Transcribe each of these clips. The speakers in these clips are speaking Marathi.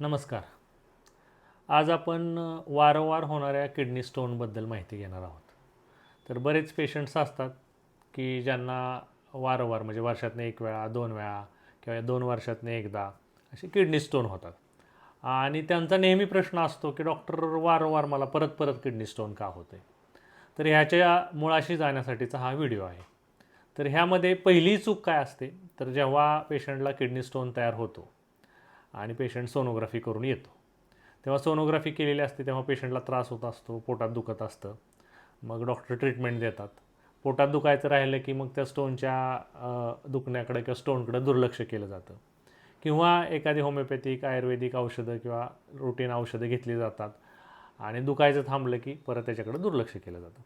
नमस्कार. आज आपण वारंवार होणाऱ्या किडनी स्टोनबद्दल माहिती घेणार आहोत. तर बरेच पेशंट्स असतात की ज्यांना वारंवार म्हणजे वर्षातून 1 वेळा, 2 वेळा किंवा 2 वर्षातून एकदा असे किडनी स्टोन होतात. आणि त्यांचा नेहमी प्रश्न असतो की डॉक्टर वारंवार मला परत परत किडनी स्टोन का होते. तर ह्याच्या मुळाशी जाण्यासाठीचा हा व्हिडिओ आहे. तर ह्यामध्ये पहिली चूक काय असते, तर जेव्हा पेशंटला किडनी स्टोन तयार होतो आणि पेशंट सोनोग्राफी करून येतो, तेव्हा सोनोग्राफी केलेली असते तेव्हा पेशंटला त्रास होत असतो, पोटात दुखत असतं. मग डॉक्टर ट्रीटमेंट देतात. पोटात दुखायचं राहिलं की मग त्या स्टोनच्या दुखण्याकडे किंवा स्टोनकडे दुर्लक्ष केलं जातं, किंवा एखादी होमिओपॅथिक आयुर्वेदिक औषधं किंवा रुटीन औषधं घेतली जातात आणि दुखायचं थांबलं की परत त्याच्याकडे दुर्लक्ष केलं जातं.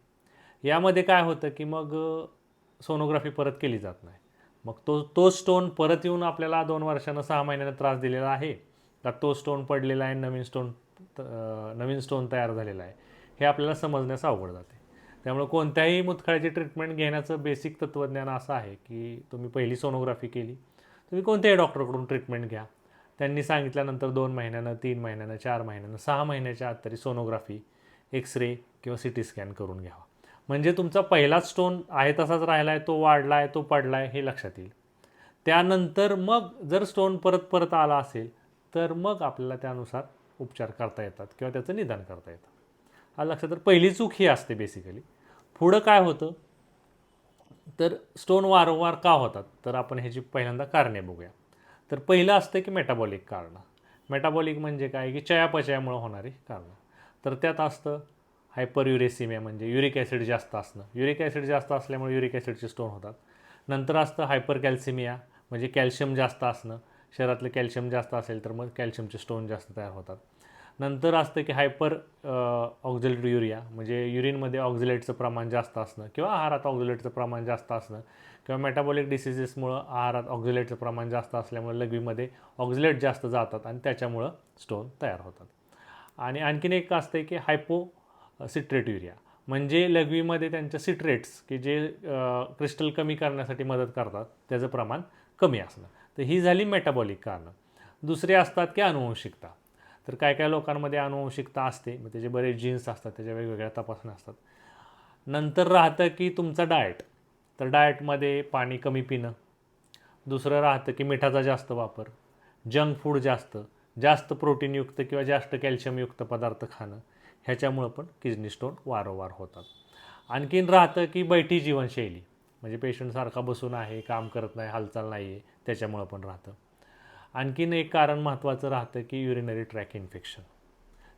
यामध्ये काय होतं की मग सोनोग्राफी परत केली जात नाही. मग तो स्टोन परत येऊन आपल्याला 2 वर्षानं 6 महिन्यानं त्रास दिलेला आहे का तो स्टोन पडलेला आहे, नवीन स्टोन तयार झालेला आहे, हे आपल्याला समजण्यास अवघड जाते. त्यामुळे कोणत्याही मुतखड्याची ट्रीटमेंट घेण्याचं बेसिक तत्त्वज्ञान असं आहे की तुम्ही पहिली सोनोग्राफी केली, तुम्ही कोणत्याही डॉक्टरकडून ट्रीटमेंट घ्या. त्यांनी सांगितल्यानंतर 2 महिन्यानं, 3 महिन्यानं, 4 महिन्यानं, 6 महिन्याच्या आत तरी सोनोग्राफी, एक्स-रे किंवा सी टी स्कॅन करून घ्यावा. म्हणजे तुमचा पहिलाच स्टोन आहे तसाच राहिला आहे, तो वाढला आहे, तो पडला आहे, हे लक्षात येईल. त्यानंतर मग जर स्टोन परत परत आला असेल तर मग आपल्याला त्यानुसार उपचार करता येतात किंवा त्याचं निदान करता येतं. आलं लक्षात. तर पहिली चूक ही असते बेसिकली. पुढं काय होतं, तर स्टोन वारंवार का होतात, तर आपण ह्याची पहिल्यांदा कारणे बघूया. तर पहिलं असतं की मेटाबॉलिक कारणं. मेटाबॉलिक म्हणजे काय की चयापचयामुळे होणारी कारणं. तर त्यात असतं हायपरयुरेसिमिया, म्हणजे युरिक ॲसिड जास्त असणं. युरिक ॲसिड जास्त असल्यामुळे युरिक ॲसिडचे स्टोन होतात. नंतर असतं हायपरकॅल्सिमिया, म्हणजे कॅल्शियम जास्त असणं. शरीरातलं कॅल्शियम जास्त असेल तर मग कॅल्शियमचे स्टोन जास्त तयार होतात. नंतर असतं की हायपर ऑक्झिलेट युरिया, म्हणजे युरिनमध्ये ऑक्झिलेटचं प्रमाण जास्त असणं किंवा आहारात ऑक्झिलेटचं प्रमाण जास्त असणं, किंवा मेटाबॉलिक डिसिजेसमुळं आहारात ऑक्झिलेटचं प्रमाण जास्त असल्यामुळे लघवीमध्ये ऑक्झिलेट जास्त जातात आणि त्याच्यामुळं स्टोन तयार होतात. आणि आणखीन एक असतं की सिट्रेट युरिया, म्हणजे लघवीमध्ये त्यांच्या सिट्रेट्स की जे क्रिस्टल कमी करण्यासाठी मदत करतात त्याचं प्रमाण कमी असणं. तर ही झाली मेटाबॉलिक कारणं. दुसरे असतात की अनुवंशिकता. तर काय काय लोकांमध्ये अनुवंशिकता असते, मग त्याचे बरेच जीन्स असतात, त्याच्या वेगवेगळ्या तपासण्या असतात. नंतर राहतं की तुमचा डाएट. तर डाएटमध्ये पाणी कमी पिणं. दुसरं राहतं की मिठाचा जास्त वापर, जंक फूड जास्त, जास्त प्रोटीनयुक्त किंवा जास्त कॅल्शियमयुक्त पदार्थ खाणं, ह्याच्यामुळं पण किडनी स्टोन वारंवार होतात. आणखीन राहतं की बैठी जीवनशैली, म्हणजे पेशंट सारखा बसून आहे, काम करत नाही, हालचाल नाही आहे, त्याच्यामुळं पण राहतं. आणखीन एक कारण महत्त्वाचं राहतं की युरिनरी ट्रॅक इन्फेक्शन.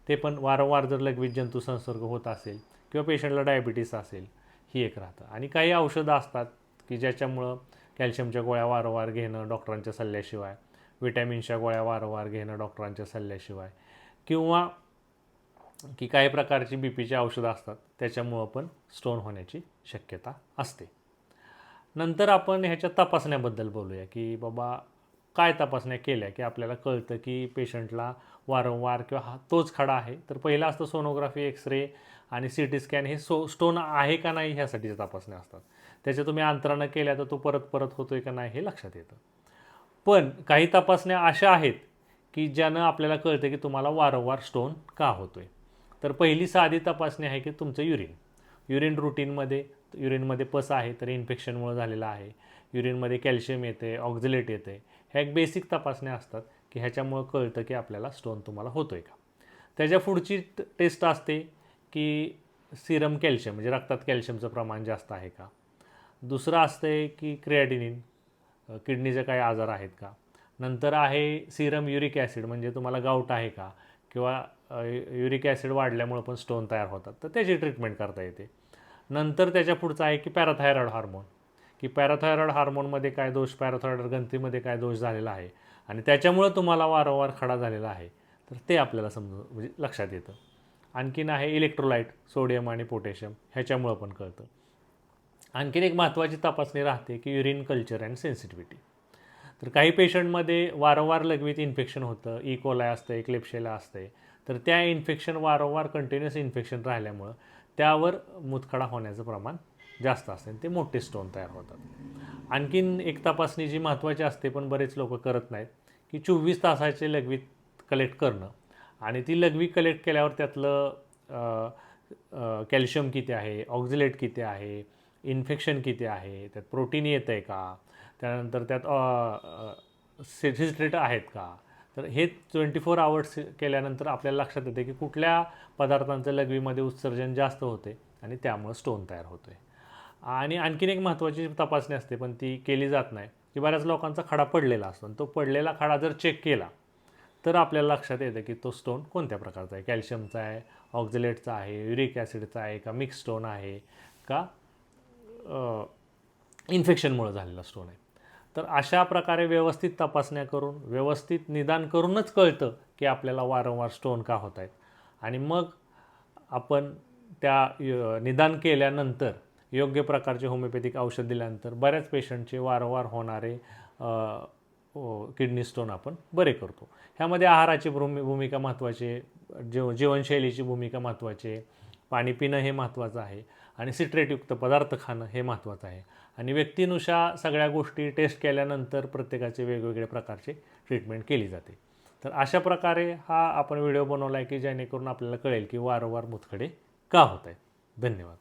ते पण वारंवार जर लघवीत जंतू संसर्ग होत असेल किंवा पेशंटला डायबिटीस असेल, ही एक राहतं. आणि काही औषधं असतात की ज्याच्यामुळं कॅल्शियमच्या गोळ्या वारंवार घेणं डॉक्टरांच्या सल्ल्याशिवाय, विटॅमिनच्या गोळ्या वारंवार घेणं डॉक्टरांच्या सल्ल्याशिवाय, किंवा की काही प्रकारची बी पीची औषधं असतात त्याच्यामुळं पण स्टोन होण्याची शक्यता असते. नंतर आपण ह्याच्या तपासण्याबद्दल बोलूया की बाबा काय तपासण्या केल्या की आपल्याला कळतं की पेशंटला वारंवार किंवा तोच खडा आहे. तर पहिलं असतं सोनोग्राफी, एक्स-रे आणि सी टी स्कॅन. हे स्टोन आहे का नाही ह्यासाठीच्या तपासण्या असतात. त्याच्या तुम्ही अंतरानं केल्या तर तो परत परत होतोय का नाही हे लक्षात येतं. पण काही तपासण्या अशा आहेत की ज्यानं आपल्याला कळतं की तुम्हाला वारंवार स्टोन का होतोय. तर पहिली साधी तपासणी आहे की तुमचं युरिनमध्ये पस आहे तर इन्फेक्शनमुळे झालेलं आहे. युरिनमध्ये कॅल्शियम येते, ऑक्झिलेट येते. ह्या एक बेसिक तपासण्या असतात की ह्याच्यामुळं कळतं की आपल्याला स्टोन तुम्हाला होतोय का. त्याच्या पुढची टेस्ट असते की सिरम कॅल्शियम, म्हणजे रक्तात कॅल्शियमचं प्रमाण जास्त आहे का. दुसरं असतं की क्रिएटिनिन, किडनीचे काही आजार आहेत का. नंतर आहे सिरम युरिक ॲसिड, म्हणजे तुम्हाला गाऊट आहे का, किंवा युरिक ॲसिड वाढल्यामुळं पण स्टोन तयार होतात तर त्याची ट्रीटमेंट करता येते. नंतर त्याच्या पुढचं आहे की पॅराथायरॉइड हार्मोन, की पॅराथायरॉइड हार्मोनमध्ये काय दोष, पॅराथायरॉइड ग्रंथीमध्ये काय दोष झालेला आहे आणि त्याच्यामुळं तुम्हाला वारंवार खडा झालेला आहे, तर ते आपल्याला म्हणजे लक्षात येतं. आणखीन आहे इलेक्ट्रोलाइट, सोडियम आणि पोटॅशियम, ह्याच्यामुळं पण कळतं. आणखीन एक महत्त्वाची तपासणी राहते की युरिन कल्चर अँड सेन्सिटिव्हिटी. तर काही पेशंटमध्ये वारंवार लघवीत इन्फेक्शन होतं, कोलाय असतं, एक्लिप्शिया असते. तर त्या इन्फेक्शन वारंवार कंटिन्युअस इन्फेक्शन राहिल्यामुळं त्यावर मुतखडा होण्याचं प्रमाण जास्त असते आणि ते मोठे स्टोन तयार होतात. आणखीन एक तपासणी जी महत्त्वाची असते पण बरेच लोक करत नाहीत की 24 तासाचे लघवीत कलेक्ट करणं आणि ती लघवी कलेक्ट केल्यावर त्यातलं कॅल्शियम किती आहे, ऑक्झलेट किती आहे, इन्फेक्शन किती आहे, त्यात प्रोटीन येतं आहे का, त्यानंतर त्यात सिट्रेट आहेत का. तर हे 24 आवर्स केल्यानंतर आपल्याला लक्षात येते की कुठल्या पदार्थांचं लघवीमध्ये उत्सर्जन जास्त होते आणि त्यामुळं स्टोन तयार होतो आहे. आणि आणखीन एक महत्त्वाची तपासणी असते पण ती केली जात नाही की बऱ्याच लोकांचा खडा पडलेला असतो आणि तो पडलेला खडा जर चेक केला तर आपल्याला लक्षात येतं की तो स्टोन कोणत्या प्रकारचा आहे, कॅल्शियमचा आहे, ऑक्झलेटचा आहे, युरिक ॲसिडचा आहे का, मिक्स स्टोन आहे का, इन्फेक्शनमुळे झालेला स्टोन आहे. तर अशा प्रकारे व्यवस्थित तपासण्या करून व्यवस्थित निदान करूनच कळतं की आपल्याला वारंवार स्टोन का होत आहेत आणि मग आपण त्या निदान केल्यानंतर योग्य प्रकारचे होमिओपॅथिक औषध दिल्यानंतर बऱ्याच पेशंटचे वारंवार होणारे किडनी स्टोन आपण बरे करतो. ह्यामध्ये आहाराची भूमिका महत्त्वाची आहे, जीवनशैलीची भूमिका महत्त्वाची आहे, पाणी पिणं हे महत्त्वाचं आहे आणि सिट्रेटयुक्त पदार्थ खाणं हे महत्त्वाचं आहे आणि व्यक्तीनुसार सगळ्या गोष्टी टेस्ट केल्यानंतर प्रत्येकाचे वेगवेगळे प्रकारचे ट्रीटमेंट केली जाते. तर अशा प्रकारे हा आपण व्हिडिओ बनवला आहे की जेणेकरून आपल्याला कळेल की वारंवार मुतखडे का होत आहेत. धन्यवाद.